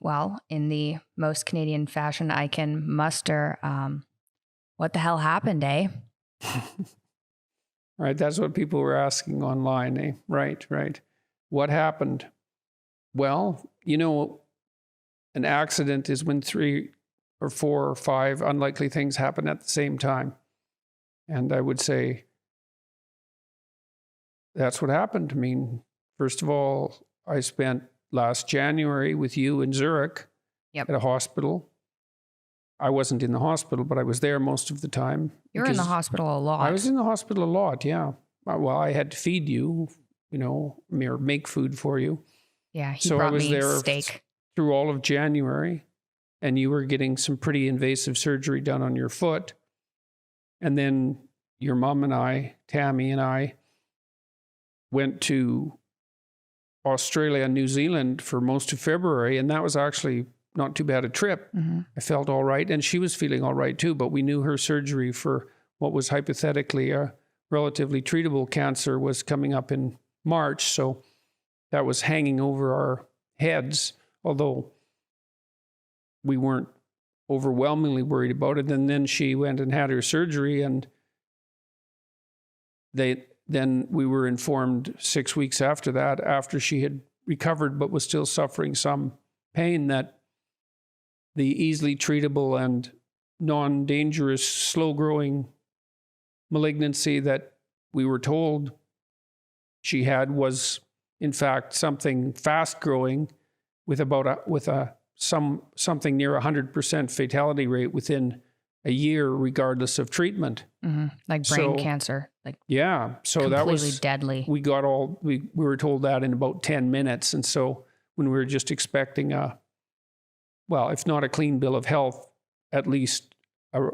Well, in the most Canadian fashion I can muster, what the hell happened, eh? Right. That's what people were asking online, eh? Right. What happened? Well, an accident is when 3 or 4 or 5 unlikely things happen at the same time. And I would say that's what happened. I mean, first of all, I spent last January with you in Zurich at a hospital. I wasn't in the hospital, but I was there most of the time. You were in the hospital a lot. I was in the hospital a lot, yeah. Well, I had to feed you, or make food for you. Yeah, he brought me steak. Through all of January, and you were getting some pretty invasive surgery done on your foot. And then your mom and I, Tammy and I, went to Australia and New Zealand for most of February, and that was actually not too bad a trip. Mm-hmm. I felt all right, and she was feeling all right too, but we knew her surgery for what was hypothetically a relatively treatable cancer was coming up in March, so that was hanging over our heads, although we weren't overwhelmingly worried about it. And then she went and had her surgery, and then we were informed 6 weeks after that, after she had recovered but was still suffering some pain, that the easily treatable and non-dangerous, slow-growing malignancy that we were told she had was, in fact, something fast-growing with something near 100% fatality rate within a year, regardless of treatment. Mm-hmm. Like brain cancer. Yeah. So completely that was deadly. We were told that in about 10 minutes. And so when we were just expecting if not a clean bill of health, at least a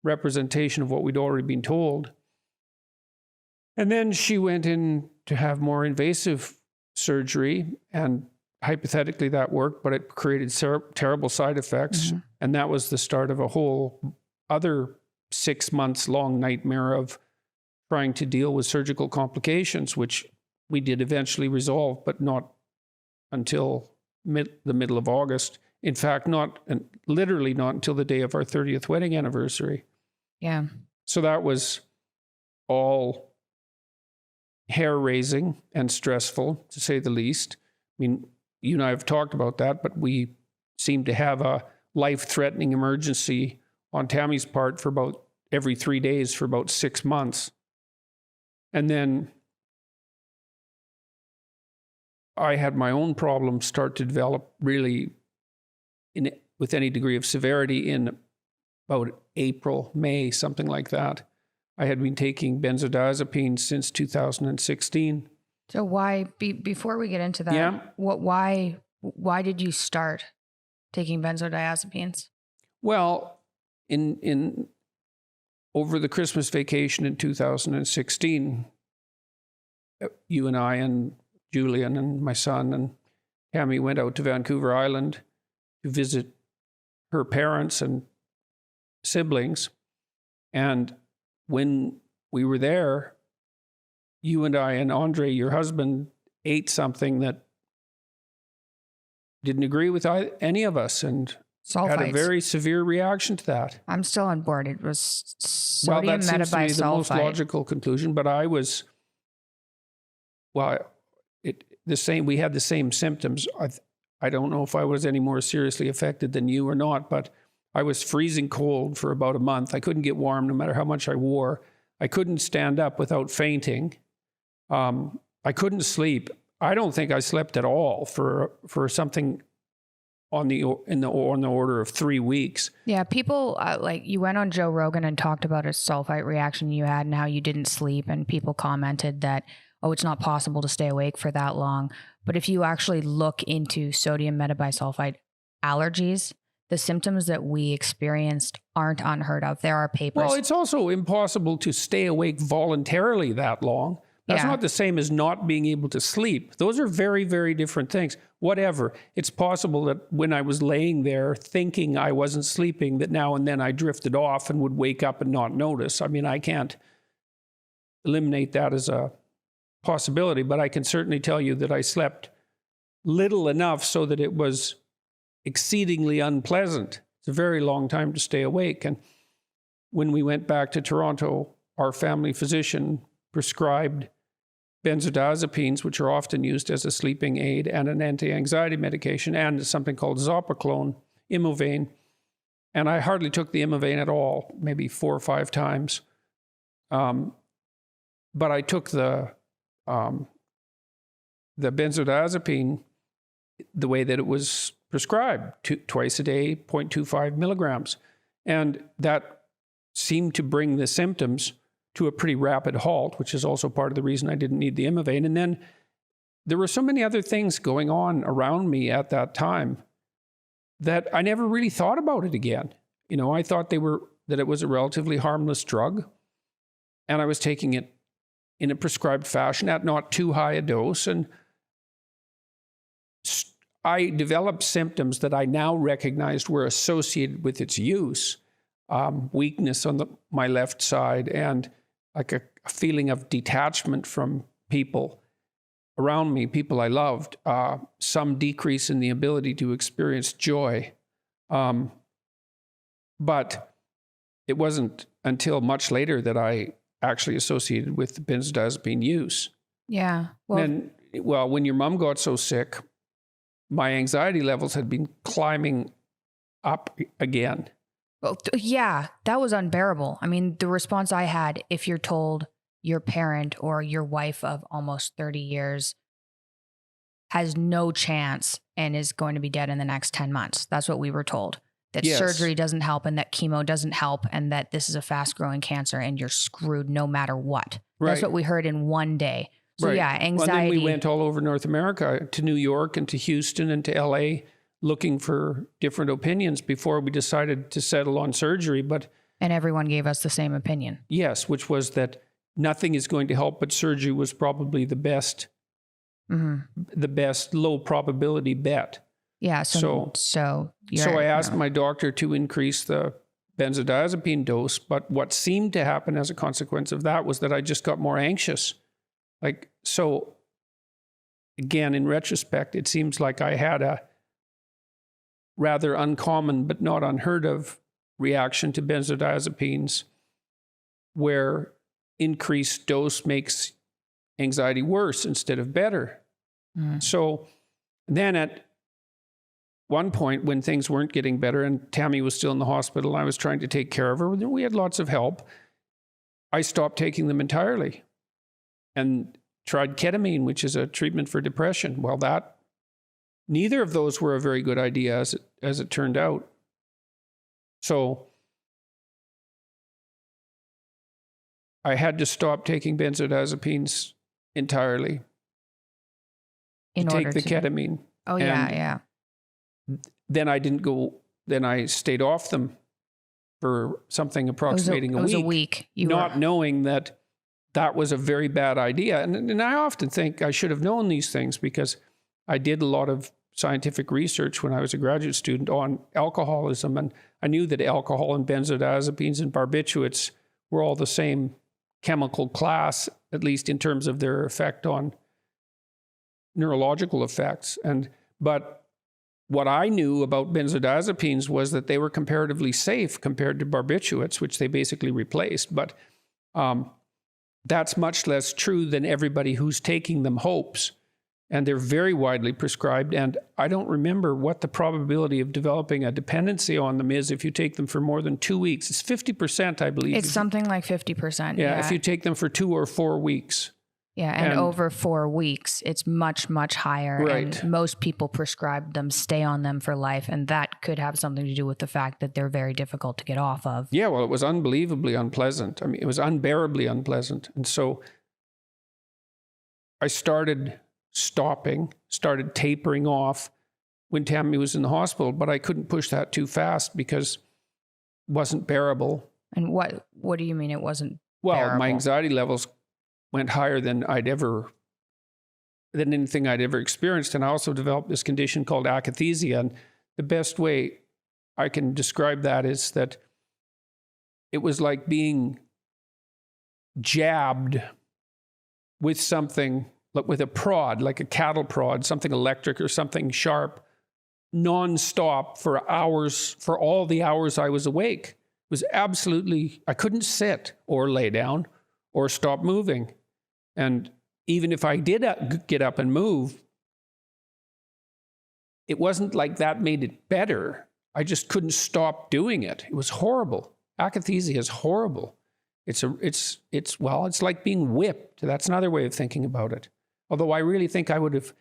representation of what we'd already been told. And then she went in to have more invasive surgery, and hypothetically that worked, but it created terrible side effects. Mm-hmm. And that was the start of a whole other 6 months long nightmare of trying to deal with surgical complications, which we did eventually resolve, but not until the middle of August. In fact, literally not until the day of our 30th wedding anniversary. Yeah. So that was all hair-raising and stressful, to say the least. I mean, you and I have talked about that, but we seemed to have a life-threatening emergency on Tammy's part for about every 3 days for about 6 months. And then I had my own problems start to develop really with any degree of severity in about April, May, something like that. I had been taking benzodiazepines since 2016. So why, before we get into that, why did you start taking benzodiazepines? Well, in over the Christmas vacation in 2016, you and I and Julian and my son and Tammy went out to Vancouver Island to visit her parents and siblings. And when we were there, you and I and Andre, your husband, ate something that didn't agree with any of us and had a very severe reaction to that. I'm still on board. It was sodium metabisulfite. That seems to be the most logical conclusion, but I was, we had the same symptoms. I don't know if I was any more seriously affected than you or not, but I was freezing cold for about a month. I couldn't get warm no matter how much I wore. I couldn't stand up without fainting. I couldn't sleep. I don't think I slept at all for something on the order of 3 weeks. Yeah, people you went on Joe Rogan and talked about a sulfite reaction you had and how you didn't sleep, and people commented that, oh, it's not possible to stay awake for that long. But if you actually look into sodium metabisulfite allergies, the symptoms that we experienced aren't unheard of. There are papers. Well, it's also impossible to stay awake voluntarily that long. That's not the same as not being able to sleep. Those are very, very different things. Whatever. It's possible that when I was laying there thinking I wasn't sleeping, that now and then I drifted off and would wake up and not notice. I mean, I can't eliminate that as a possibility, but I can certainly tell you that I slept little enough so that it was exceedingly unpleasant. It's a very long time to stay awake. And when we went back to Toronto, our family physician prescribed benzodiazepines, which are often used as a sleeping aid and an anti-anxiety medication, and something called zopiclone, Imovane. And I hardly took the Imovane at all, maybe 4 or 5 times. But I took the benzodiazepine the way that it was prescribed, twice a day, 0.25 milligrams. And that seemed to bring the symptoms to a pretty rapid halt, which is also part of the reason I didn't need the Imovane. And then there were so many other things going on around me at that time that I never really thought about it again. You know, I thought that it was a relatively harmless drug, and I was taking it in a prescribed fashion at not too high a dose. And I developed symptoms that I now recognized were associated with its use. Weakness on my left side, and like a feeling of detachment from people around me, people I loved, some decrease in the ability to experience joy. But it wasn't until much later that I actually associated with the benzodiazepine use. Yeah. When your mom got so sick, my anxiety levels had been climbing up again. Well, yeah, that was unbearable. I mean, the response I had, if you're told your parent or your wife of almost 30 years has no chance and is going to be dead in the next 10 months. That's what we were told. That Yes. surgery doesn't help and that chemo doesn't help and that this is a fast growing cancer and you're screwed no matter what. Right. That's what we heard in one day. So Right. yeah, Well, anxiety. and then we went all over North America, to New York and to Houston and to LA, looking for different opinions before we decided to settle on surgery. But and everyone gave us the same opinion. yes, which was that nothing is going to help, but surgery was probably the best low probability bet. Yeah. So I asked my doctor to increase the benzodiazepine dose, but what seemed to happen as a consequence of that was that I just got more anxious. So again, in retrospect, it seems like I had a rather uncommon but not unheard of reaction to benzodiazepines, where increased dose makes anxiety worse instead of better. So then at one point when things weren't getting better and Tammy was still in the hospital, I was trying to take care of her. We had lots of help. I stopped taking them entirely and tried ketamine, which is a treatment for depression. Well, neither of those were a very good idea as it turned out. So I had to stop taking benzodiazepines entirely to take the ketamine. Oh, yeah. Then I didn't go, then I stayed off them for something approximating a week. It was a week. Knowing that was a very bad idea. And I often think I should have known these things because I did a lot of scientific research when I was a graduate student on alcoholism. And I knew that alcohol and benzodiazepines and barbiturates were all the same chemical class, at least in terms of their effect on neurological effects. But what I knew about benzodiazepines was that they were comparatively safe compared to barbiturates, which they basically replaced. But that's much less true than everybody who's taking them hopes. And they're very widely prescribed. And I don't remember what the probability of developing a dependency on them is if you take them for more than 2 weeks. It's 50%, I believe. It's something like 50%. Yeah, if you take them for 2 or 4 weeks. Yeah, and over 4 weeks, it's much, much higher. Right. And most people prescribe them, stay on them for life. And that could have something to do with the fact that they're very difficult to get off of. Yeah, well, it was unbelievably unpleasant. I mean, it was unbearably unpleasant. And so I started tapering off when Tammy was in the hospital, but I couldn't push that too fast because it wasn't bearable. And what do you mean it wasn't bearable? Well, my anxiety levels went higher than anything I'd ever experienced. And I also developed this condition called akathisia. And the best way I can describe that is that it was like being jabbed with something with a prod, like a cattle prod, something electric or something sharp, nonstop for hours, for all the hours I was awake. It was absolutely, I couldn't sit or lay down or stop moving. And even if I did get up and move, it wasn't like that made it better. I just couldn't stop doing it. It was horrible. Akathisia is horrible. It's like being whipped. That's another way of thinking about it. Although I really think I would have,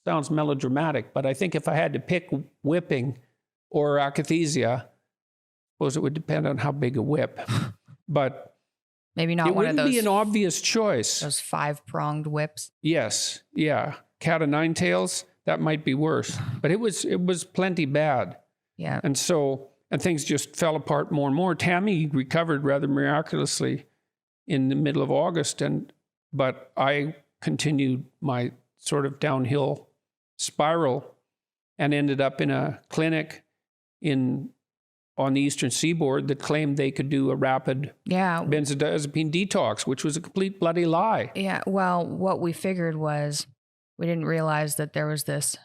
sounds melodramatic, but I think if I had to pick whipping or akathisia, I suppose it would depend on how big a whip. But maybe not one of those. It wouldn't be an obvious choice. Those 5-pronged whips. Yes, yeah. Cat of nine tails, that might be worse. But it was plenty bad. Yeah. And things just fell apart more and more. Tammy recovered rather miraculously in the middle of August, but I continued my sort of downhill spiral and ended up in a clinic on the Eastern Seaboard that claimed they could do a rapid benzodiazepine detox, which was a complete bloody lie. Yeah. Well, what we figured was we didn't realize that there was this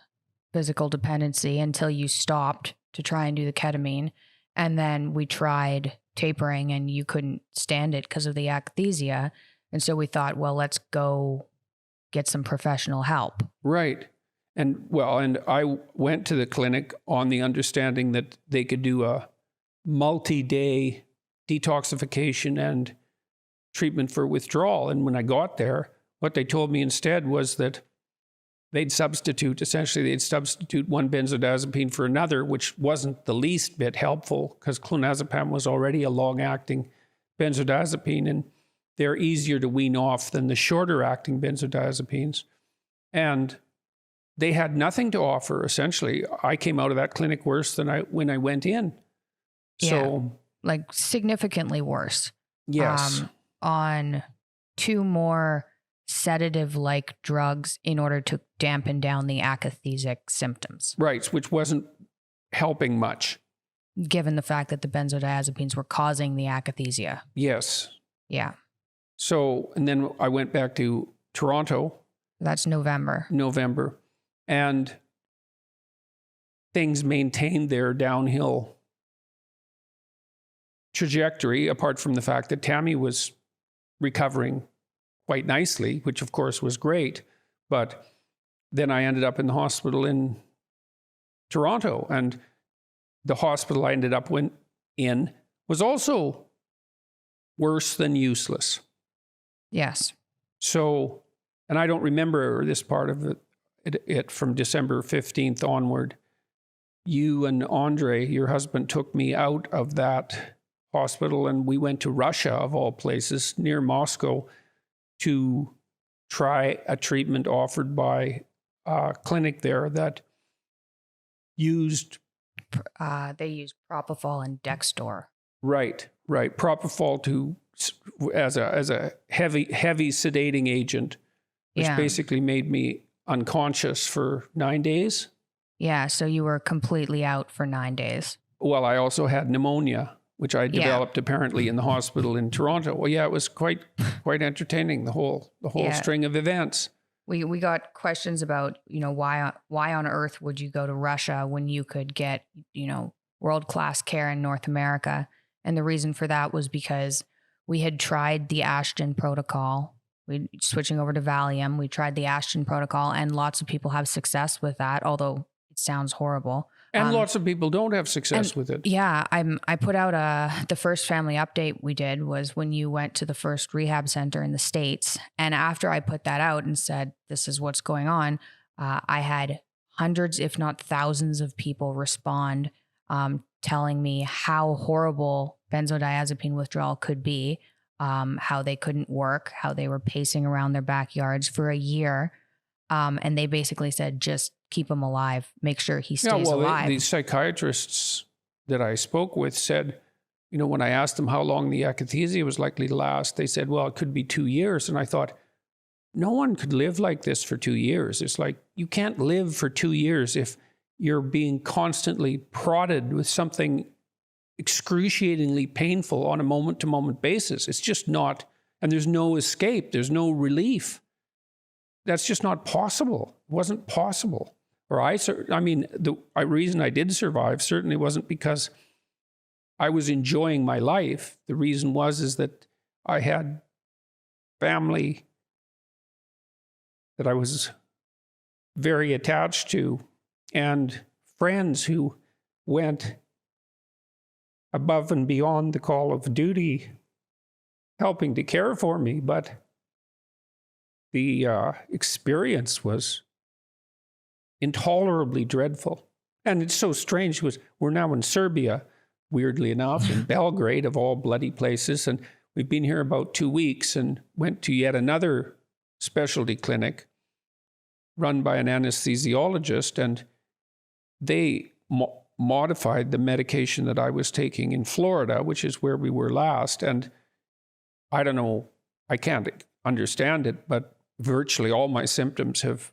physical dependency until you stopped to try and do the ketamine. And then we tried tapering and you couldn't stand it because of the akathisia. And so we thought, well, let's go get some professional help. Right. And I went to the clinic on the understanding that they could do a multi-day detoxification and treatment for withdrawal. And when I got there, what they told me instead was that they'd substitute one benzodiazepine for another, which wasn't the least bit helpful because clonazepam was already a long-acting benzodiazepine, and they're easier to wean off than the shorter-acting benzodiazepines. And they had nothing to offer, essentially. I came out of that clinic worse than when I went in. So, like significantly worse. Yes. On 2 more sedative-like drugs in order to dampen down the akathisic symptoms. Right, which wasn't helping much. Given the fact that the benzodiazepines were causing the akathisia. Yes. Yeah. So, and then I went back to Toronto. That's November. And things maintained their downhill trajectory, apart from the fact that Tammy was recovering quite nicely, which of course was great. But then I ended up in the hospital in Toronto, and the hospital I ended up in was also worse than useless. Yes. So, and I don't remember this part of it from December 15th onward. You and Andre, your husband, took me out of that hospital and we went to Russia, of all places, near Moscow, to try a treatment offered by a clinic there that used... they used propofol and Dextor. Right. Propofol as a heavy sedating agent, which basically made me unconscious for 9 days. Yeah, so you were completely out for 9 days. Well, I also had pneumonia, which I developed apparently in the hospital in Toronto. Well, yeah, it was quite entertaining, the whole string of events. We got questions about, why on earth would you go to Russia when you could get, world-class care in North America? And the reason for that was because we had tried the Ashton protocol. Switching over to Valium, we tried the Ashton protocol, and lots of people have success with that, although it sounds horrible. And lots of people don't have success with it. Yeah, I put out the first family update we did was when you went to the first rehab center in the States. And after I put that out and said, this is what's going on, I had hundreds, if not thousands of people respond, telling me how horrible benzodiazepine withdrawal could be, how they couldn't work, how they were pacing around their backyards for a year. And they basically said, just keep him alive. Make sure he stays alive. The psychiatrists that I spoke with said, when I asked them how long the akathisia was likely to last, they said, well, it could be 2 years. And I thought, no one could live like this for 2 years. It's like, you can't live for 2 years if you're being constantly prodded with something excruciatingly painful on a moment-to-moment basis. It's just not, and there's no escape. There's no relief. that's just not possible. It wasn't possible. Or the reason I did survive certainly wasn't because I was enjoying my life. The reason is that I had family that I was very attached to, and friends who went above and beyond the call of duty, helping to care for me. But the experience was intolerably dreadful. And it's so strange because we're now in Serbia, weirdly enough, in Belgrade of all bloody places. And we've been here about 2 weeks and went to yet another specialty clinic run by an anesthesiologist. And they modified the medication that I was taking in Florida, which is where we were last. And I don't know, I can't understand it, but virtually all my symptoms have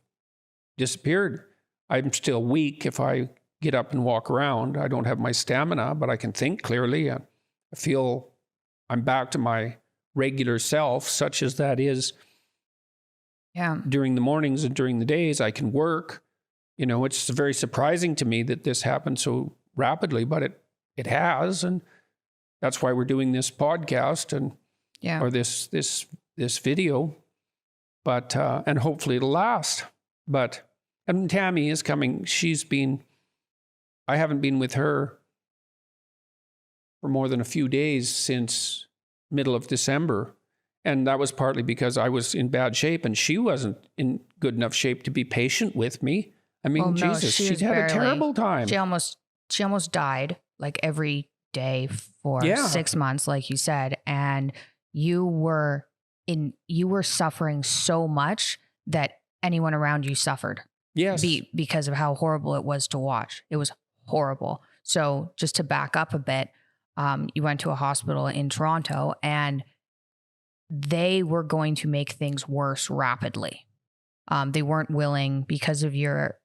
disappeared. I'm still weak if I get up and walk around. I don't have my stamina, but I can think clearly. I feel I'm back to my regular self, such as that is. Yeah. During the mornings and during the days, I can work. You know, it's very surprising to me that this happened so rapidly, but it has, and that's why we're doing this podcast and or this video. But and hopefully it'll last. And Tammy is coming. I haven't been with her for more than a few days since middle of December. And that was partly because I was in bad shape and she wasn't in good enough shape to be patient with me. I mean, Jesus, she had a terrible time. She almost died like every day for 6 months, like you said. And you were suffering so much that anyone around you suffered. Yes. Because of how horrible it was to watch. It was horrible. So just to back up a bit, you went to a hospital in Toronto and they were going to make things worse rapidly. They weren't willing, because of your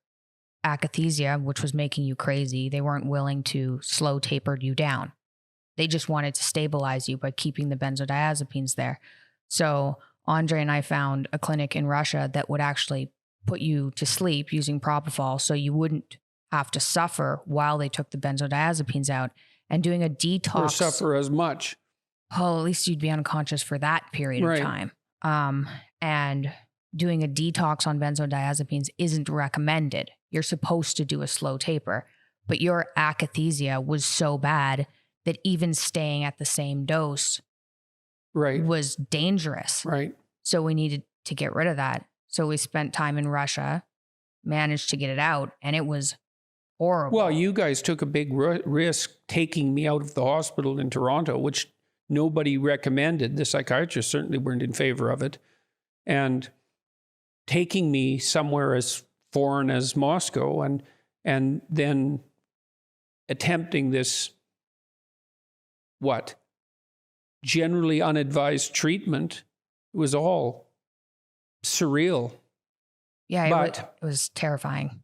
akathisia, which was making you crazy, they weren't willing to slow taper you down. They just wanted to stabilize you by keeping the benzodiazepines there. So Andre and I found a clinic in Russia that would actually put you to sleep using propofol so you wouldn't have to suffer while they took the benzodiazepines out, and doing a detox. Or suffer as much. Oh, at least you'd be unconscious for that period of time. And doing a detox on benzodiazepines isn't recommended. You're supposed to do a slow taper, but your akathisia was so bad that even staying at the same dose was dangerous. Right. So we needed to get rid of that. So we spent time in Russia, managed to get it out, and it was horrible. Well, you guys took a big risk taking me out of the hospital in Toronto, which nobody recommended. The psychiatrists certainly weren't in favor of it. And taking me somewhere as foreign as Moscow and then attempting this, generally unadvised treatment. It was all surreal. Yeah, it was terrifying.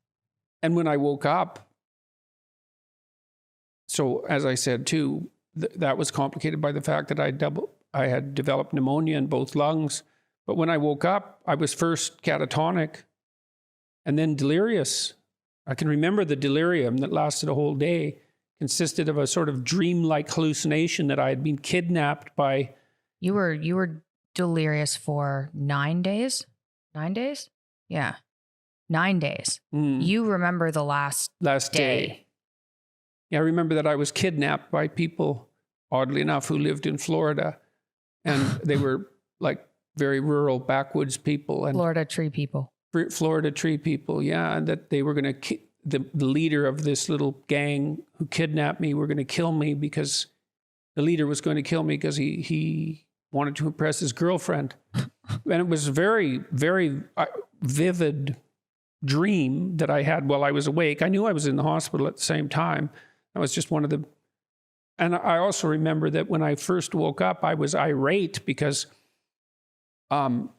And when I woke up, so as I said too, that was complicated by the fact that I had developed pneumonia in both lungs. But when I woke up, I was first catatonic and then delirious. I can remember the delirium that lasted a whole day, consisted of a sort of dreamlike hallucination that I had been kidnapped by. You were delirious for 9 days? 9 days? Yeah. 9 days. You remember the last day. Yeah, I remember that I was kidnapped by people, oddly enough, who lived in Florida. And they were like very rural, backwoods people. And Florida tree people. Yeah. And that they were going to, the leader of this little gang who kidnapped me were going to kill me because the leader was going to kill me because he wanted to impress his girlfriend. And it was a very, very vivid dream that I had while I was awake. I knew I was in the hospital at the same time. That was just one of the... And I also remember that when I first woke up, I was irate because my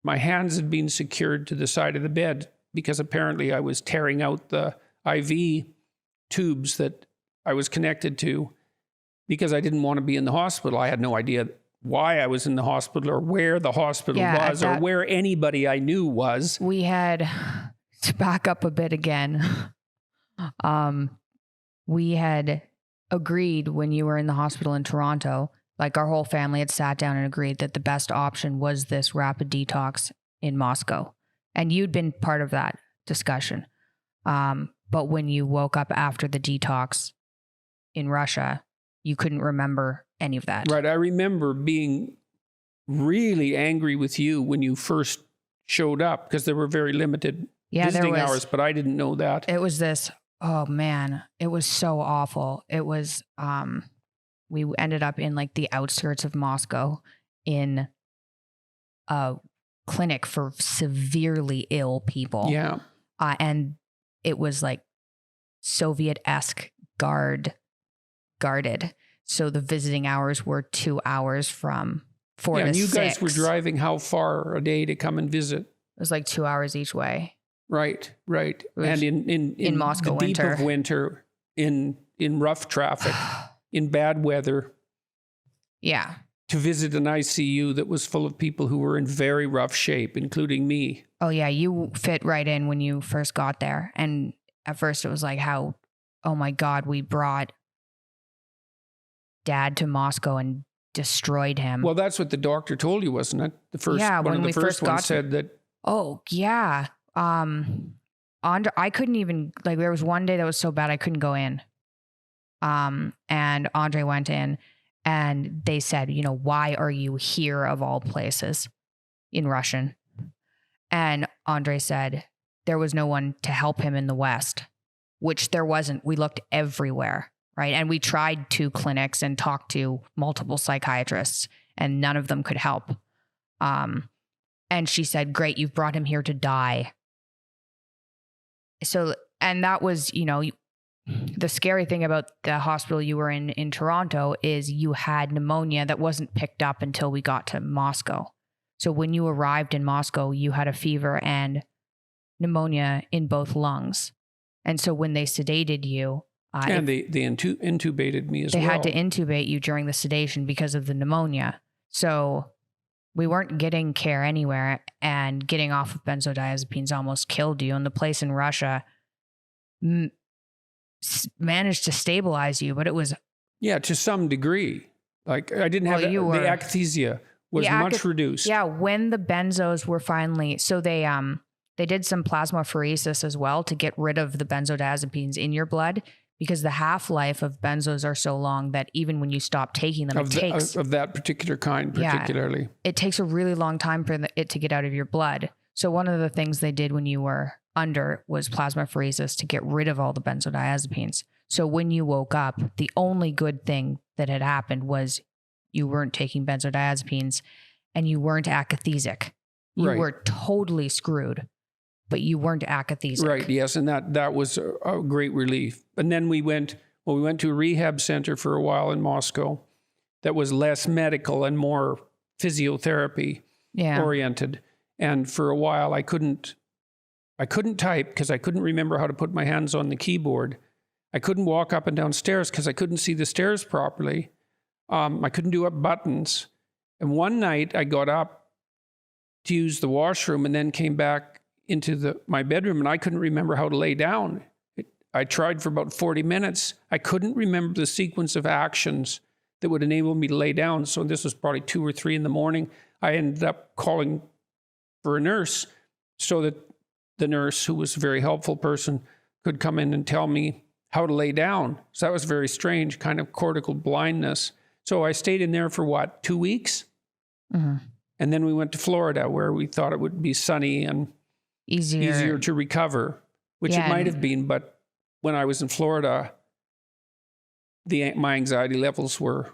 hands had been secured to the side of the bed because apparently I was tearing out the IV tubes that I was connected to because I didn't want to be in the hospital. I had no idea why I was in the hospital or where the hospital was or where anybody I knew was. We had, to back up a bit again, we had agreed when you were in the hospital in Toronto, like our whole family had sat down and agreed that the best option was this rapid detox in Moscow. And you'd been part of that discussion. But when you woke up after the detox in Russia, you couldn't remember any of that. Right. I remember being really angry with you when you first showed up because there were very limited visiting hours, but I didn't know that. It was this, oh man, it was so awful. It was, we ended up in like the outskirts of Moscow in a clinic for severely ill people. Yeah. And it was like Soviet-esque guarded. So the visiting hours were 2 hours from 4 to 6. And you guys were driving how far a day to come and visit? It was like 2 hours each way. Right. And in Moscow the winter. deep of winter, in rough traffic, in bad weather. Yeah. To visit an ICU that was full of people who were in very rough shape, including me. Oh yeah, you fit right in when you first got there. And at first it was like how, oh my God, we brought Dad to Moscow and destroyed him. Well, that's what the doctor told you, wasn't it? The first one of the first ones said that. Oh yeah. Andre, I couldn't even, like, there was one day that was so bad I couldn't go in. And Andre went in and they said, you know, why are you here of all places, in Russian? And Andre said there was no one to help him in the West, which there wasn't. We looked everywhere. Right. And we tried 2 clinics and talked to multiple psychiatrists and none of them could help. And she said, great, you've brought him here to die. So, and that was, you know, the scary thing about the hospital you were in Toronto is you had pneumonia that wasn't picked up until we got to Moscow. So when you arrived in Moscow, you had a fever and pneumonia in both lungs. And so when they sedated you, and they intubated me as well. They had to intubate you during the sedation because of the pneumonia. So we weren't getting care anywhere, and getting off of benzodiazepines almost killed you. And the place in Russia managed to stabilize you, but it was... Yeah, to some degree. Like I didn't have the akathisia was much reduced. Yeah, when the benzos were finally... So they did some plasmapheresis as well to get rid of the benzodiazepines in your blood, because the half-life of benzos are so long that even when you stop taking them, of that particular kind, particularly. Yeah, it takes a really long time for it to get out of your blood. So one of the things they did when you were under was plasmapheresis to get rid of all the benzodiazepines. So when you woke up, the only good thing that had happened was you weren't taking benzodiazepines and you weren't akathesic. You were totally screwed, but you weren't akathesic. Right, yes, and that was a great relief. And then we went to a rehab center for a while in Moscow that was less medical and more physiotherapy oriented. And for a while I couldn't type because I couldn't remember how to put my hands on the keyboard. I couldn't walk up and down stairs because I couldn't see the stairs properly. I couldn't do up buttons. And one night I got up to use the washroom and then came back into my bedroom and I couldn't remember how to lay down. I tried for about 40 minutes. I couldn't remember the sequence of actions that would enable me to lay down. So this was probably 2 or 3 in the morning. I ended up calling for a nurse so that the nurse, who was a very helpful person, could come in and tell me how to lay down. So that was very strange, kind of cortical blindness. So I stayed in there for 2 weeks? Mm-hmm. And then we went to Florida, where we thought it would be sunny and easier to recover, which it might have been. But when I was in Florida, my anxiety levels were,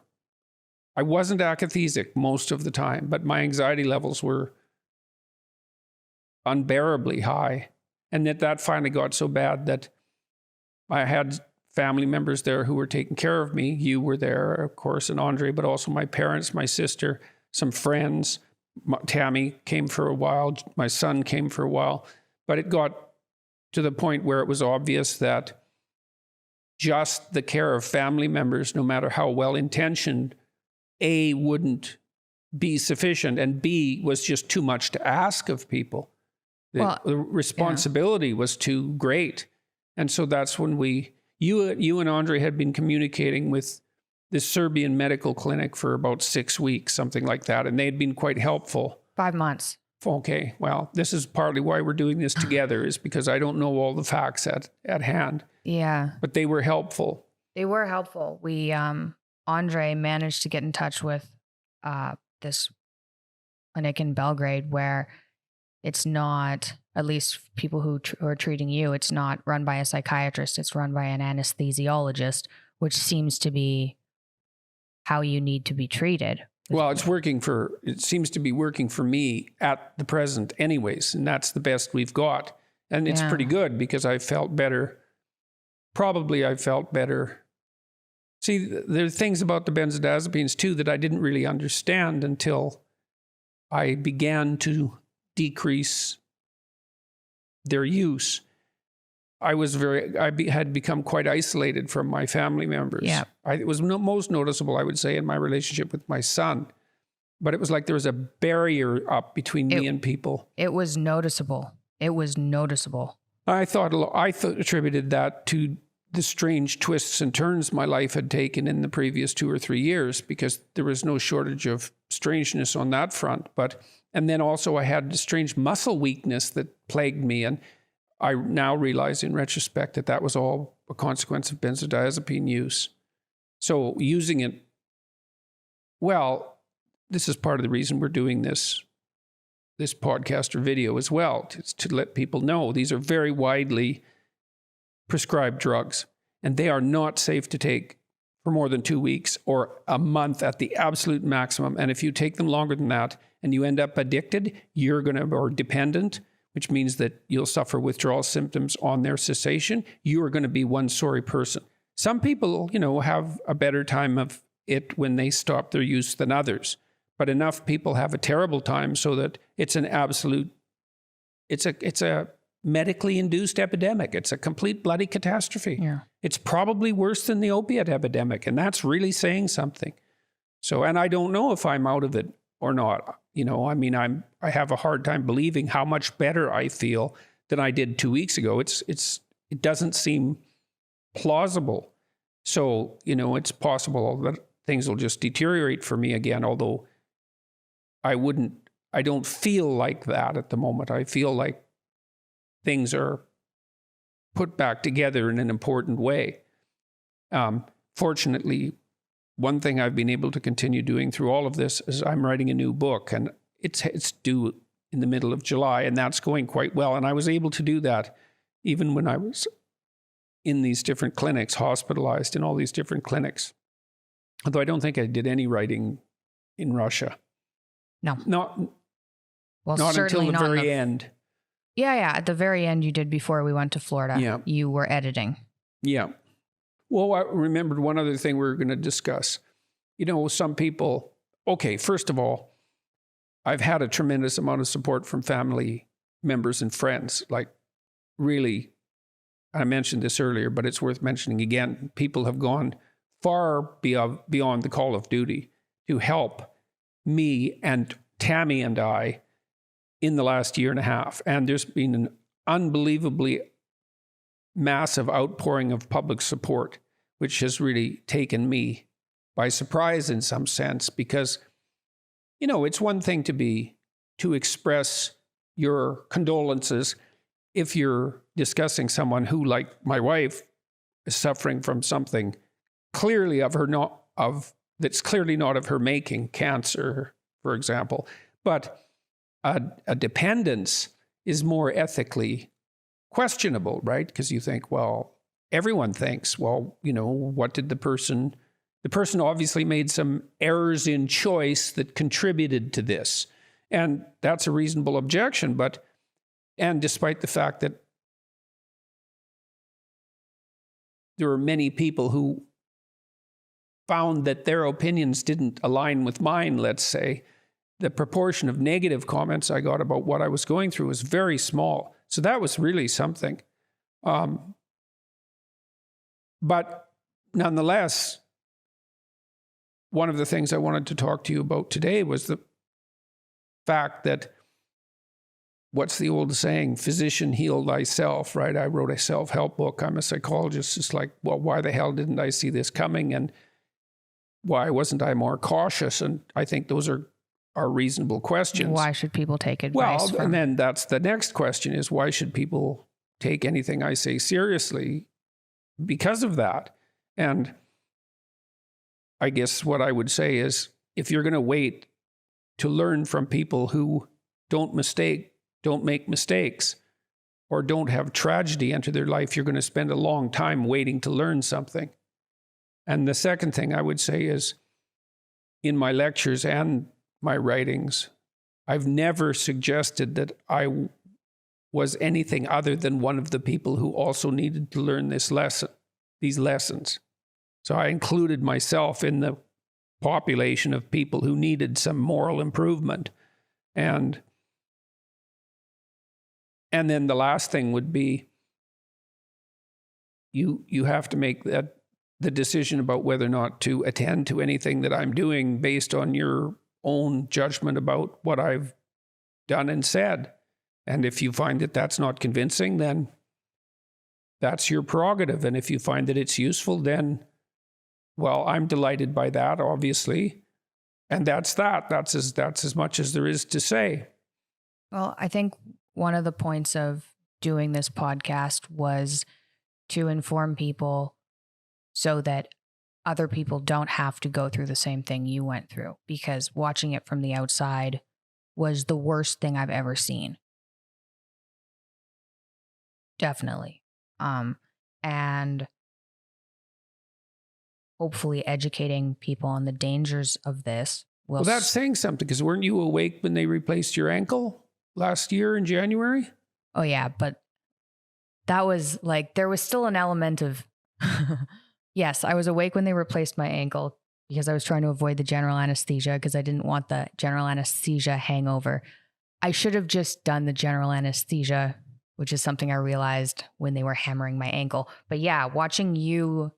I wasn't akathesic most of the time, but my anxiety levels were unbearably high. And that finally got so bad that I had family members there who were taking care of me. You were there, of course, and Andre, but also my parents, my sister, some friends. Tammy came for a while. My son came for a while. But it got to the point where it was obvious that just the care of family members, no matter how well-intentioned, wouldn't be sufficient, and B, was just too much to ask of people. The responsibility was too great. And so that's when you and Andre had been communicating with this Serbian medical clinic for about 6 weeks, something like that. And they had been quite helpful. 5 months. Okay. Well, this is partly why we're doing this together, is because I don't know all the facts at hand. Yeah. But they were helpful. They were helpful. We, Andre managed to get in touch with this clinic in Belgrade where it's not, at least people who are treating you, it's not run by a psychiatrist, it's run by an anesthesiologist, which seems to be how you need to be treated. Well, it seems to be working for me at the present anyways, and that's the best we've got. And it's pretty good because I felt better. Probably I felt better. See, there are things about the benzodiazepines too that I didn't really understand until I began to decrease their use. I had become quite isolated from my family members. Yeah. It was most noticeable, I would say, in my relationship with my son. But it was like there was a barrier up between me and people. It was noticeable. It was noticeable. I attributed that to the strange twists and turns my life had taken in the previous 2 or 3 years, because there was no shortage of strangeness on that front. And then also I had a strange muscle weakness that plagued me. And I now realize in retrospect that was all a consequence of benzodiazepine use. So using it, well, this is part of the reason we're doing this podcast or video as well, to let people know these are very widely prescribed drugs, and they are not safe to take for more than 2 weeks or a month at the absolute maximum. And if you take them longer than that and you end up addicted, or dependent, which means that you'll suffer withdrawal symptoms on their cessation, you are going to be one sorry person. Some people, have a better time of it when they stop their use than others. But enough people have a terrible time so that it's an absolute, it's a medically induced epidemic. It's a complete bloody catastrophe. Yeah. It's probably worse than the opiate epidemic, and that's really saying something. So, and I don't know if I'm out of it or not. I have a hard time believing how much better I feel than I did 2 weeks ago. It doesn't seem plausible. So, it's possible that things will just deteriorate for me again, although I don't feel like that at the moment. I feel like things are put back together in an important way. Fortunately, one thing I've been able to continue doing through all of this is I'm writing a new book, and it's due in the middle of July, and that's going quite well. And I was able to do that even when I was in these different clinics, hospitalized in all these different clinics. Although I don't think I did any writing in Russia. No. Not until the very end. Yeah. At the very end, you did before we went to Florida. Yeah. You were editing. Yeah. Well, I remembered one other thing we were going to discuss. Some people, okay, first of all, I've had a tremendous amount of support from family members and friends. Like, really, I mentioned this earlier, but it's worth mentioning again. People have gone far beyond the call of duty to help me and Tammy and I in the last year and a half. And there's been an unbelievably massive outpouring of public support, which has really taken me by surprise in some sense, because, it's one thing to express your condolences if you're discussing someone who, like my wife, is suffering from something clearly that's clearly not of her making, cancer, for example. But a dependence is more ethically questionable, right? Because you think, well, everyone thinks, well, what did the person obviously made some errors in choice that contributed to this. And that's a reasonable objection. And despite the fact that there are many people who found that their opinions didn't align with mine, let's say, the proportion of negative comments I got about what I was going through was very small. So that was really something. But nonetheless, one of the things I wanted to talk to you about today was the fact that, what's the old saying? Physician, heal thyself, right? I wrote a self-help book. I'm a psychologist. It's like, well, why the hell didn't I see this coming? And why wasn't I more cautious? And I think those are reasonable questions. Why should people take advice from? And then that's the next question is, why should people take anything I say seriously because of that? And I guess what I would say is, if you're going to wait to learn from people who don't make mistakes, or don't have tragedy enter their life, you're going to spend a long time waiting to learn something. And the second thing I would say is, in my lectures and my writings, I've never suggested that I was anything other than one of the people who also needed to learn these lessons. So I included myself in the population of people who needed some moral improvement. And then the last thing would be, you have to make the decision about whether or not to attend to anything that I'm doing based on your own judgment about what I've done and said. And if you find that that's not convincing, then that's your prerogative. And if you find that it's useful, then, well, I'm delighted by that, obviously. And that's that. That's as much as there is to say. Well, I think one of the points of doing this podcast was to inform people so that other people don't have to go through the same thing you went through, because watching it from the outside was the worst thing I've ever seen. Definitely. And hopefully educating people on the dangers of this will... Well, that's saying something, because weren't you awake when they replaced your ankle last year in January? Oh, yeah. But that was like, there was still an element of... Yes, I was awake when they replaced my ankle because I was trying to avoid the general anesthesia, because I didn't want the general anesthesia hangover. I should have just done the general anesthesia, which is something I realized when they were hammering my ankle. But yeah, watching you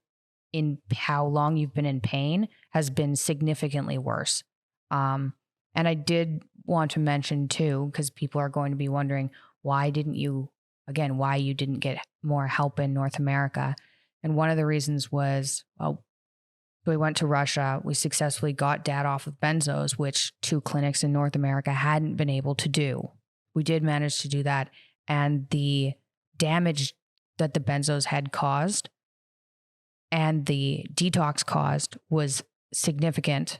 in how long you've been in pain has been significantly worse. And I did want to mention too, because people are going to be wondering, why you didn't get more help in North America. And one of the reasons was, well, we went to Russia. We successfully got Dad off of benzos, which 2 clinics in North America hadn't been able to do. We did manage to do that. And the damage that the benzos had caused and the detox caused was significant,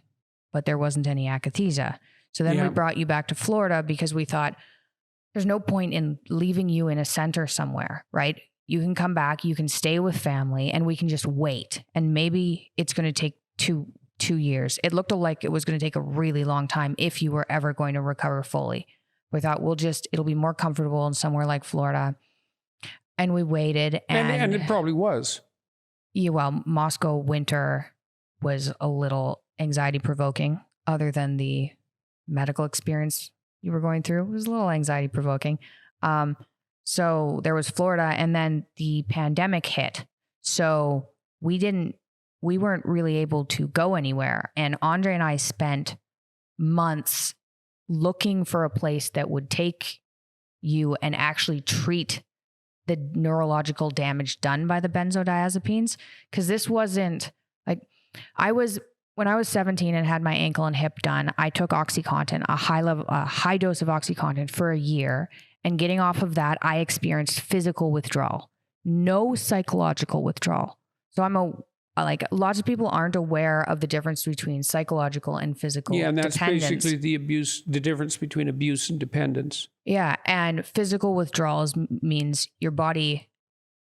but there wasn't any akathisia. So then we brought you back to Florida because we thought there's no point in leaving you in a center somewhere, right? You can come back, you can stay with family, and we can just wait. And maybe it's going to take two years. It looked like it was going to take a really long time if you were ever going to recover fully. We thought it'll be more comfortable in somewhere like Florida. And we waited. And it probably was. Yeah, well, Moscow winter was a little anxiety provoking, other than the medical experience you were going through. It was a little anxiety provoking. So there was Florida, and then the pandemic hit. So we weren't really able to go anywhere. And Andre and I spent months looking for a place that would take you and actually treat the neurological damage done by the benzodiazepines. Because this wasn't like, when I was 17 and had my ankle and hip done, I took OxyContin, a high dose of OxyContin for a year. And getting off of that, I experienced physical withdrawal, no psychological withdrawal. So lots of people aren't aware of the difference between psychological and physical dependence. Yeah, and that's dependence. basically the difference between abuse and dependence. Yeah, and physical withdrawals means your body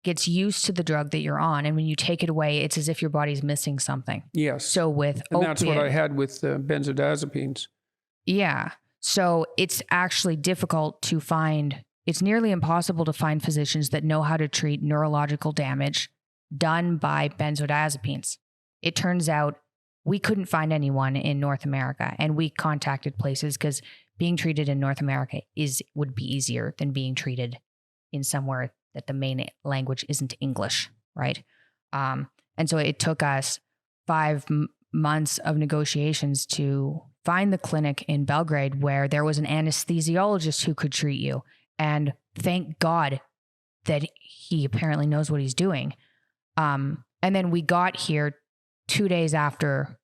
gets used to the drug that you're on, and when you take it away, it's as if your body's missing something. Yes. So that's what I had with benzodiazepines. Yeah. So it's actually difficult to find, it's nearly impossible to find physicians that know how to treat neurological damage done by benzodiazepines. It turns out we couldn't find anyone in North America, and we contacted places because being treated in North America would be easier than being treated in somewhere that the main language isn't English, right? And so it took us 5 months of negotiations to find the clinic in Belgrade where there was an anesthesiologist who could treat you. And thank God that he apparently knows what he's doing. And then we got here 2 days after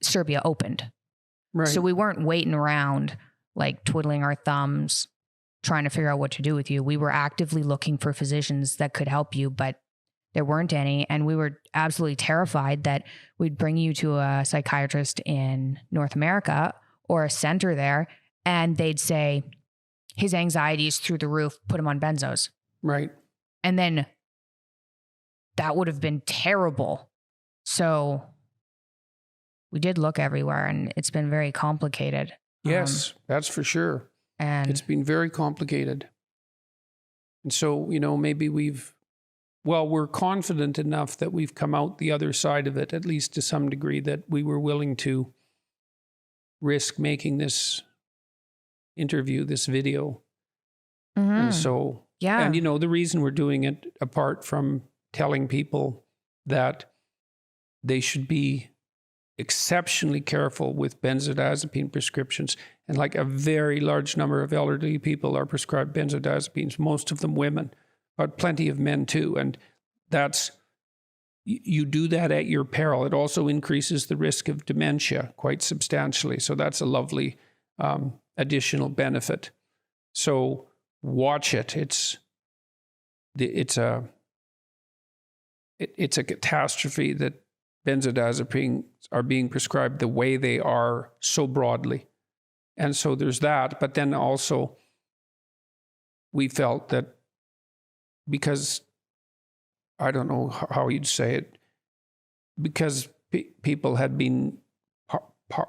Serbia opened. Right. So we weren't waiting around like twiddling our thumbs, trying to figure out what to do with you. We were actively looking for physicians that could help you, but there weren't any. And we were absolutely terrified that we'd bring you to a psychiatrist in North America or a center there, and they'd say, his anxiety is through the roof, put him on benzos. Right. And then that would have been terrible. So we did look everywhere, and it's been very complicated. Yes, that's for sure. And it's been very complicated. And so, maybe we're confident enough that we've come out the other side of it, at least to some degree, that we were willing to risk making this interview, this video. And so, yeah. And, the reason we're doing it, apart from telling people that they should be exceptionally careful with benzodiazepine prescriptions, and like a very large number of elderly people are prescribed benzodiazepines, most of them women, but plenty of men too. And you do that at your peril. It also increases the risk of dementia quite substantially. So that's a lovely additional benefit. So watch it. It's a catastrophe that benzodiazepines are being prescribed the way they are so broadly. And so there's that. But then also we felt that because, I don't know how you'd say it, because people had been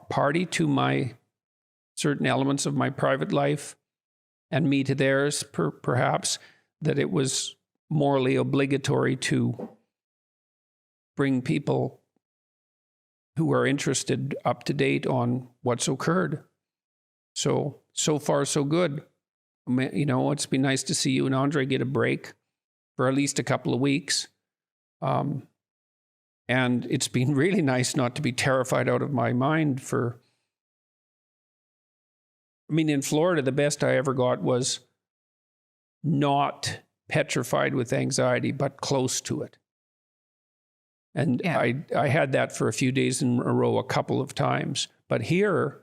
party to my certain elements of my private life and me to theirs, perhaps, that it was morally obligatory to bring people who are interested up to date on what's occurred. So far, so good. It's been nice to see you and Andre get a break for at least a couple of weeks. And it's been really nice not to be terrified out of my mind in Florida, the best I ever got was not petrified with anxiety, but close to it. And yeah. I had that for a few days in a row, a couple of times. But here,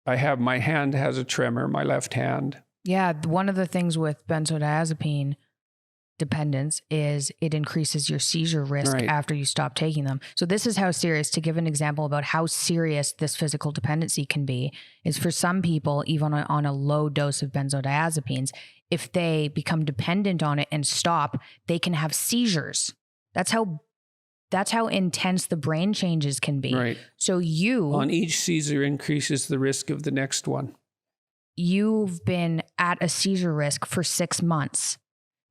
my hand has a tremor, my left hand. Yeah, one of the things with benzodiazepine dependence is it increases your seizure risk after you stop taking them. So this is how serious, to give an example about how serious this physical dependency can be, is for some people, even on a low dose of benzodiazepines, if they become dependent on it and stop, they can have seizures. That's how intense the brain changes can be. Right. So on each seizure increases the risk of the next one. You've been at a seizure risk for 6 months.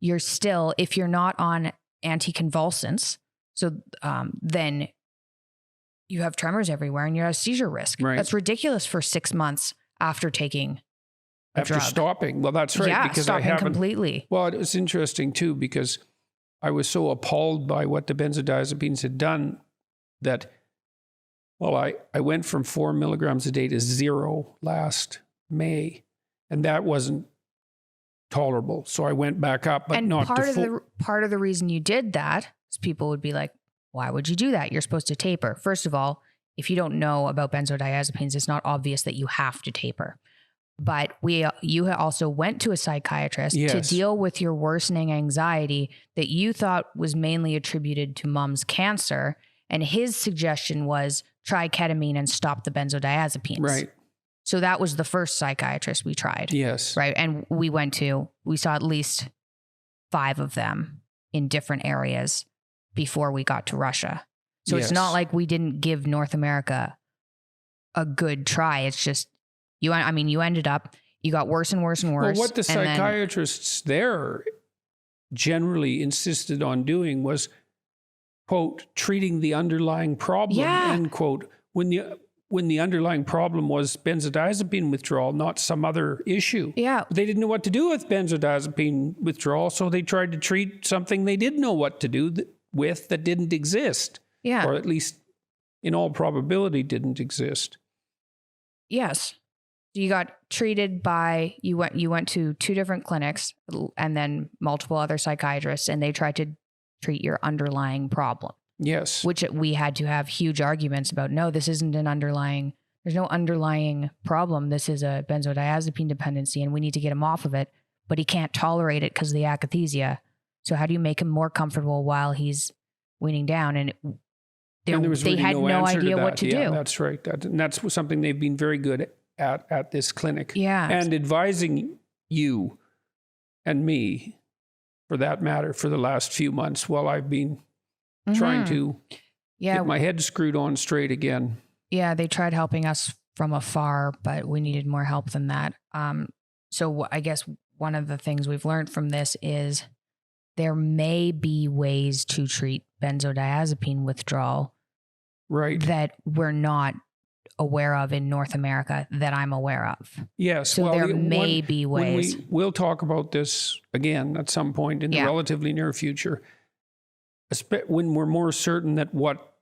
You're still, if you're not on anticonvulsants, so then you have tremors everywhere and you're at a seizure risk. Right. That's ridiculous for 6 months after taking a after drug. Stopping. Well, that's right. Yeah, because stopping I haven't completely. Well, it was interesting too, because I was so appalled by what the benzodiazepines had done that, I went from 4 milligrams a day to 0 last May, and that wasn't tolerable. So I went back up, but not to full. Part of the reason you did that is people would be like, why would you do that? You're supposed to taper. First of all, if you don't know about benzodiazepines, it's not obvious that you have to taper. But you also went to a psychiatrist to deal with your worsening anxiety that you thought was mainly attributed to mom's cancer. And his suggestion was try ketamine and stop the benzodiazepines. Right. So that was the first psychiatrist we tried. Yes. Right. And we saw at least 5 of them in different areas before we got to Russia. So it's not like we didn't give North America a good try. It's just, you ended up, you got worse and worse and worse. Well, what the psychiatrists there generally insisted on doing was, quote, treating the underlying problem, end quote, when the underlying problem was benzodiazepine withdrawal, not some other issue. Yeah. They didn't know what to do with benzodiazepine withdrawal, so they tried to treat something they didn't know what to do with that didn't exist. Yeah. or at least in all probability didn't exist. Yes. You got treated by, you went to 2 different clinics and then multiple other psychiatrists, and they tried to treat your underlying problem. Yes. Which we had to have huge arguments about. No, this isn't there's no underlying problem. This is a benzodiazepine dependency and we need to get him off of it, but he can't tolerate it because of the akathisia. So how do you make him more comfortable while he's weaning down? And there was they really had no idea what to do. That's right. And that's something they've been very good at this clinic. Yeah. And advising you and me, for that matter, for the last few months while I've been trying to get my head screwed on straight again. Yeah, they tried helping us from afar, but we needed more help than that. So I guess one of the things we've learned from this is there may be ways to treat benzodiazepine withdrawal, right, that we're not aware of in North America that I'm aware of. Yes. So there may be ways. We'll talk about this again at some point in the relatively near future, when we're more certain that what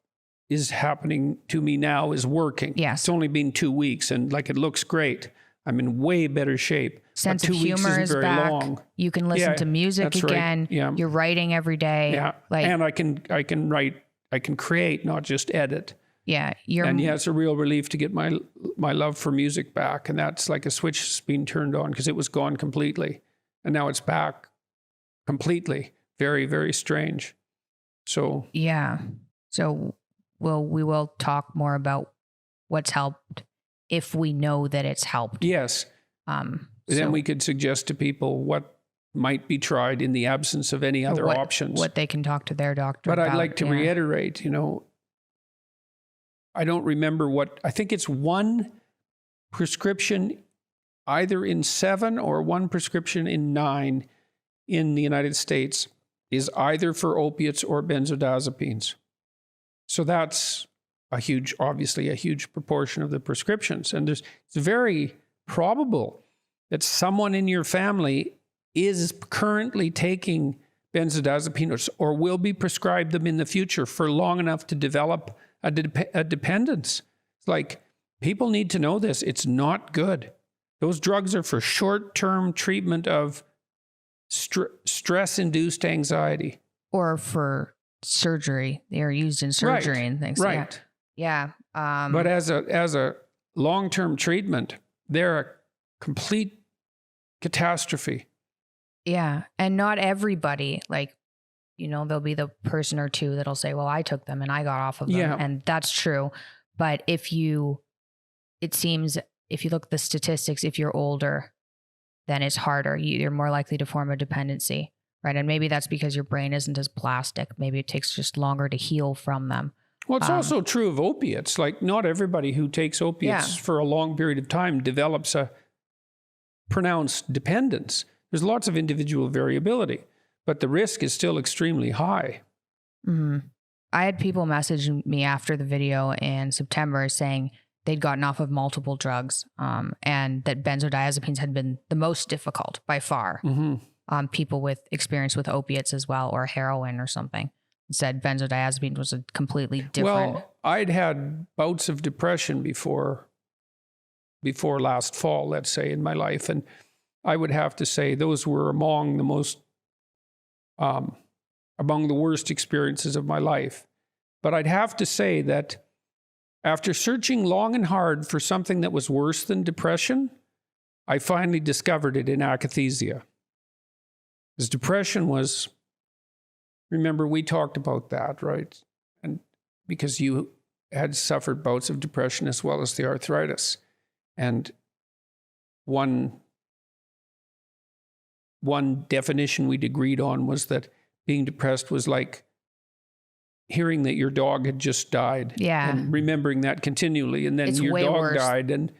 is happening to me now is working. Yes. It's only been 2 weeks and it looks great. I'm in way better shape. Sense of humor is back. Long. You can listen to music again. Right. Yeah. You're writing every day. Yeah. And I can write, I can create, not just edit. Yeah. It's a real relief to get my love for music back. And that's like a switch that's been turned on because it was gone completely. And now it's back completely. Very, very strange. So. Yeah. So we will talk more about what's helped if we know that it's helped. Yes. Then we could suggest to people what might be tried in the absence of any other options. What they can talk to their doctor about. But I'd like to reiterate, I don't remember I think it's 1 prescription either in 7 or 1 prescription in 9 in the United States is either for opiates or benzodiazepines. So that's obviously a huge proportion of the prescriptions. And it's very probable that someone in your family is currently taking benzodiazepines or will be prescribed them in the future for long enough to develop a dependence. It's like, people need to know this. It's not good. Those drugs are for short-term treatment of stress-induced anxiety. Or for surgery. They are used in surgery and things. Right. Yeah. But as a long-term treatment, they're a complete catastrophe. Yeah. And not everybody, there'll be the person or two that'll say, well, I took them and I got off of them. Yeah. And that's true. But it seems if you look at the statistics, if you're older, then it's harder. You're more likely to form a dependency, right? And maybe that's because your brain isn't as plastic. Maybe it takes just longer to heal from them. Well, it's also true of opiates. Not everybody who takes opiates for a long period of time develops a pronounced dependence. There's lots of individual variability, but the risk is still extremely high. Mm-hmm. I had people message me after the video in September saying they'd gotten off of multiple drugs, and that benzodiazepines had been the most difficult by far. Mm-hmm. People with experience with opiates as well, or heroin or something, said benzodiazepines was a completely different. Well, I'd had bouts of depression before last fall, let's say, in my life, and I would have to say those were among the worst experiences of my life. But I'd have to say that after searching long and hard for something that was worse than depression, I finally discovered it in akathisia. Because depression was, remember we talked about that, right? And because you had suffered bouts of depression as well as the arthritis. And one definition we'd agreed on was that being depressed was like hearing that your dog had just died. Yeah. And remembering that continually. And then it's your dog worse. died and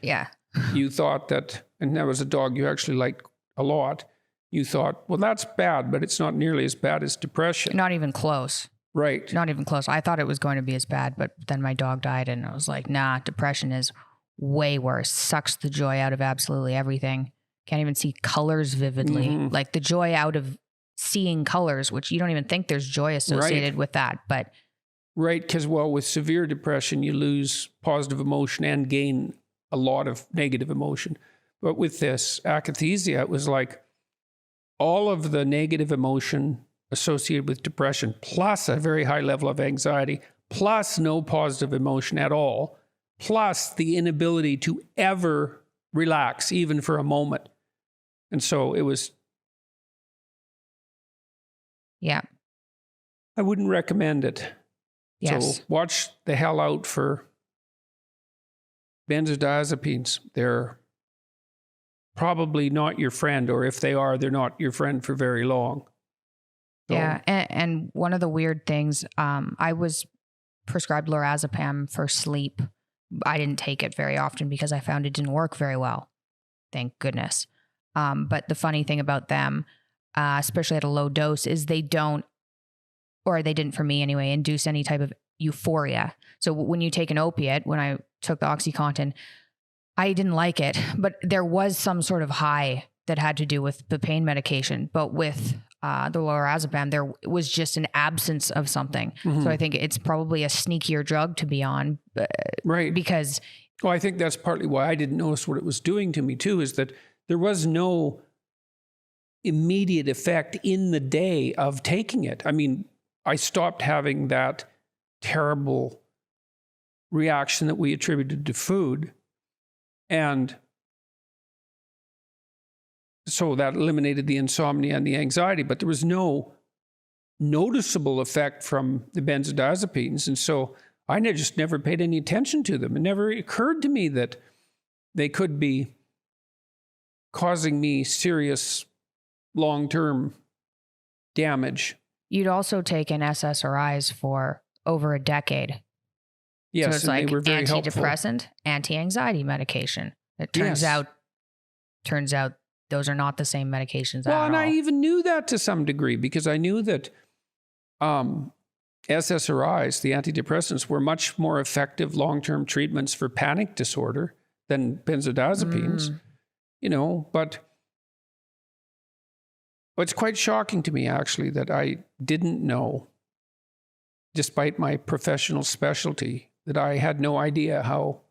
you thought that, and that was a dog you actually liked a lot. You thought, well, that's bad, but it's not nearly as bad as depression. Not even close. Right. Not even close. I thought it was going to be as bad, but then my dog died and I was like, nah, depression is way worse. Sucks the joy out of absolutely everything. Can't even see colors vividly. Mm-hmm. Like the joy out of seeing colors, which you don't even think there's joy associated with that, but Right, because, well, with severe depression, you lose positive emotion and gain a lot of negative emotion. But with this akathisia, it was like all of the negative emotion associated with depression, plus a very high level of anxiety, plus no positive emotion at all, plus the inability to ever relax, even for a moment. And so it was... Yeah. I wouldn't recommend it. Yes. So watch the hell out for benzodiazepines. They're probably not your friend, or if they are, they're not your friend for very long. So, yeah. And one of the weird things, I was prescribed lorazepam for sleep. I didn't take it very often because I found it didn't work very well. Thank goodness. But the funny thing about them, especially at a low dose, is they don't, or they didn't for me anyway, induce any type of euphoria. So when you take an opiate, when I took the OxyContin, I didn't like it, but there was some sort of high that had to do with the pain medication. But with the lorazepam, there was just an absence of something. So I think it's probably a sneakier drug to be on. right. Because... Well, I think that's partly why I didn't notice what it was doing to me too, is that there was no immediate effect in the day of taking it. I mean, I stopped having that terrible reaction that we attributed to food. And so that eliminated the insomnia and the anxiety, but there was no noticeable effect from the benzodiazepines. And so I just never paid any attention to them. It never occurred to me that they could be causing me serious long-term damage. You'd also taken SSRIs for over a decade. Yes, so it's and like they were very antidepressant, anti-anxiety medication. It turns out those are not the same medications at all. Well, and I even knew that to some degree, because I knew that SSRIs, the antidepressants, were much more effective long-term treatments for panic disorder than benzodiazepines. You know, but it's quite shocking to me, actually, that I didn't know, despite my professional specialty, that I had no idea how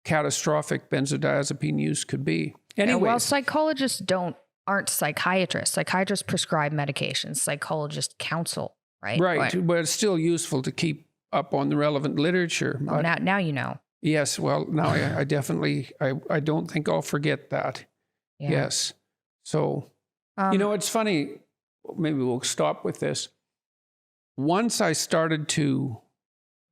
catastrophic benzodiazepine use could be. Anyway, well, psychologists aren't psychiatrists. Psychiatrists prescribe medications. Psychologists counsel, right? Right, but it's still useful to keep up on the relevant literature. Oh, now you know. Yes, well, now I definitely, I don't think I'll forget that. Yeah. Yes. So, you know, it's funny, maybe we'll stop with this. Once I started to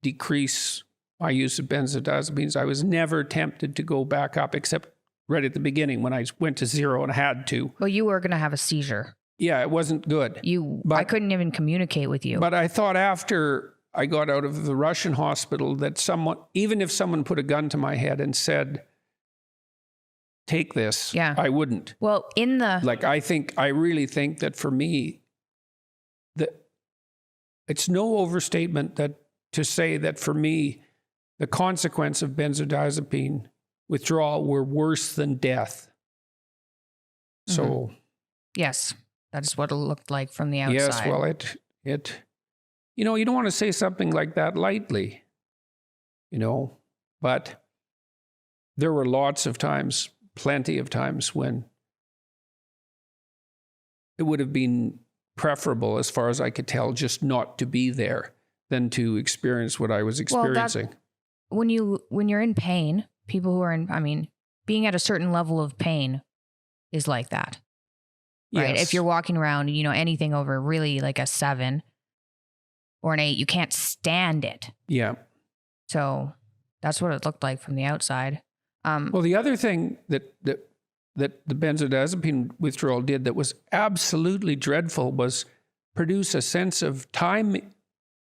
decrease my use of benzodiazepines, I was never tempted to go back up, except right at the beginning when I went to zero and had to. Well, you were going to have a seizure. Yeah, it wasn't good. I couldn't even communicate with you. But I thought after I got out of the Russian hospital that even if someone put a gun to my head and said, take this, I wouldn't. Well, I really think that for me, it's no overstatement to say that for me, the consequence of benzodiazepine withdrawal were worse than death. So, yes, that is what it looked like from the outside. Yes, well, it you know, you don't want to say something like that lightly, you know, but there were lots of times, plenty of times when it would have been preferable, as far as I could tell, just not to be there than to experience what I was experiencing. When you're in pain, people who are being at a certain level of pain is like that. Right? Yes. If you're walking around, you know, anything over really like a 7 or an 8, you can't stand it. Yeah. So that's what it looked like from the outside. Well, the other thing that the benzodiazepine withdrawal did that was absolutely dreadful was produce a sense of time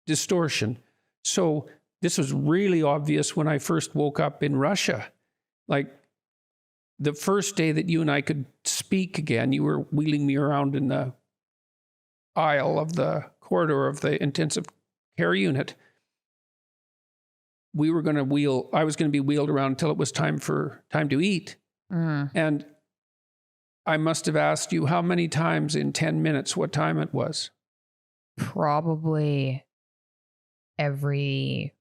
distortion. So this was really obvious when I first woke up in Russia. Like the first day that you and I could speak again, you were wheeling me around in the aisle of the corridor of the intensive care unit. I was going to be wheeled around until it was time to eat. And I must have asked you how many times in 10 minutes what time it was. Probably every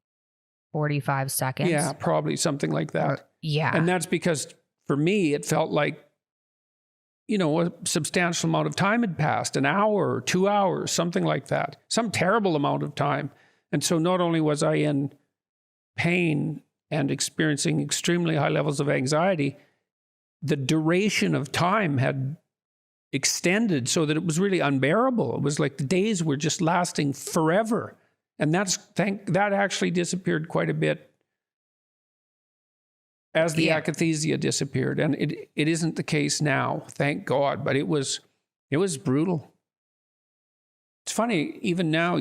45 seconds. Yeah, probably something like that. Yeah. And that's because for me, it felt like, a substantial amount of time had passed, an hour or 2 hours, something like that, some terrible amount of time. And so not only was I in pain and experiencing extremely high levels of anxiety, the duration of time had extended so that it was really unbearable. It was like the days were just lasting forever. And that actually disappeared quite a bit as the akathisia disappeared. And it isn't the case now, thank God, but it was brutal. It's funny, even now,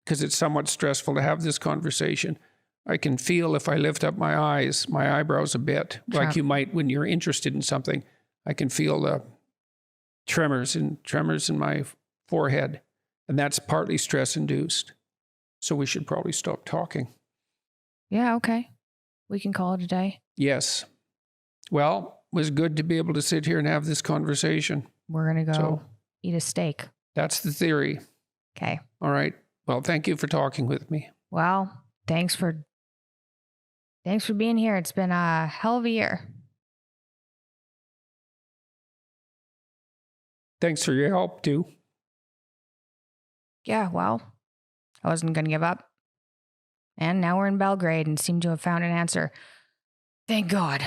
because it's somewhat stressful to have this conversation, I can feel if I lift up my eyebrows a bit, like you might when you're interested in something. I can feel the tremors in my forehead, and that's partly stress-induced. So we should probably stop talking. Yeah, okay. We can call it a day. Yes. Well, it was good to be able to sit here and have this conversation. We're going to go eat a steak. That's the theory. Okay. All right. Well, thank you for talking with me. Well, thanks for being here. It's been a hell of a year. Thanks for your help, too. Yeah, well, I wasn't going to give up. And now we're in Belgrade and seem to have found an answer. Thank God.